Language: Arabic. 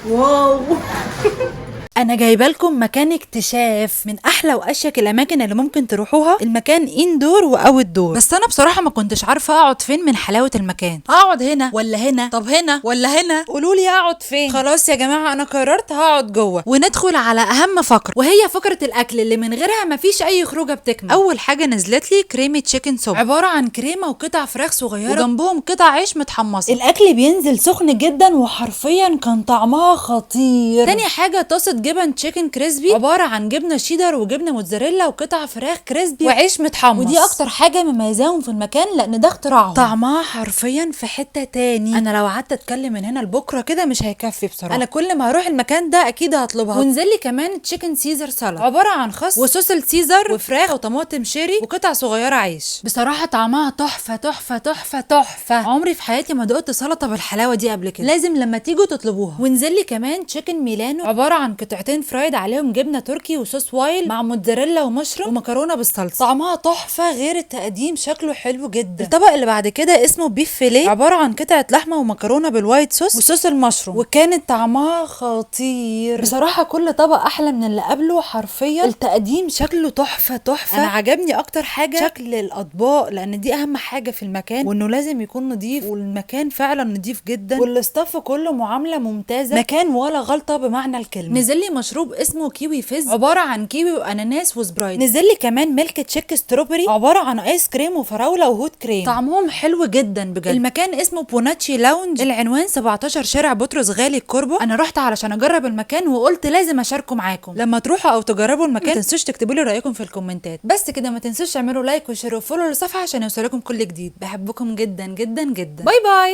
واو. انا جايبه لكم مكان اكتشاف من احلى واشيك الاماكن اللي ممكن تروحوها. المكان اندور واوت دور، بس انا بصراحه ما كنتش عارفه اقعد فين من حلاوه المكان. اقعد هنا ولا هنا؟ طب هنا ولا هنا؟ قولوا لي اقعد فين. خلاص يا جماعه انا قررت هقعد جوه، وندخل على اهم فقره وهي فقره الاكل اللي من غيرها مفيش اي خروجه بتكمل. اول حاجه نزلت لي كريمه تشيكن سوب، عباره عن كريمه وقطع فراخ صغيره وجنبهم قطع عيش متحمصه. الاكل بينزل سخن جدا وحرفيا كان طعمها خطير. تاني حاجه طاسه جبن تشيكن كريسبي، عباره عن جبنه شيدر وجبنه موتزاريلا وقطع فراخ كريسبي وعيش متحمص. ودي اكتر حاجه مميزاهم في المكان لان ده اختراعهم. طعمها حرفيا في حته تاني. انا لو قعدت اتكلم من هنا لبكره كده مش هيكفي بصراحه. انا كل ما هروح المكان ده اكيد هطلبها. ونزل لي كمان تشيكن سيزر سالاد، عباره عن خس وصوص السيزر وفراخ وطماطم شيري وقطع صغيره عيش. بصراحه طعمها تحفه تحفه تحفه تحفه. عمري في حياتي ما دقت سلطه بالحلاوه دي قبل كده. لازم لما تيجوا تطلبوها. ونزل لي كمان تشيكن ميلانو، عباره عن قطعتين فرايد عليهم جبنه تركي وصوص وايل مع موتزاريلا ومشروم ومكرونه بالصلصه. طعمها تحفه غير التقديم، شكله حلو جدا. الطبق اللي بعد كده اسمه بيف فيليه، عباره عن قطعه لحمه ومكرونه بالوايت صوص وصوص المشروم، وكانت طعمها خطير. بصراحه كل طبق احلى من اللي قبله. حرفيا التقديم شكله تحفه تحفه. انا عجبني اكتر حاجه شكل الاطباق لان دي اهم حاجه في المكان، وانه لازم يكون نظيف، والمكان فعلا نظيف جدا، والاستاف كله معامله ممتازه. مكان ولا غلطه بمعنى الكلمه. نزل لي مشروب اسمه كيوي فيز، عباره عن كيوي واناناس وسبرايت. نزل لي كمان ميلك تشيك ستروبري، عباره عن ايس كريم وفراوله وهوت كريم. طعمهم حلو جدا بجد. المكان اسمه بوناتشي لاونج، العنوان 17 شارع بطرس غالي الكوربو. انا رحت علشان اجرب المكان وقلت لازم اشاركه معاكم. لما تروحوا او تجربوا المكان ما تنسوش تكتبوا لي رايكم في الكومنتات. بس كده، ما تنسوش تعملوا لايك وشير وفولو للصفحه عشان يوصلكم كل جديد. بحبكم جدا جدا جدا. باي باي.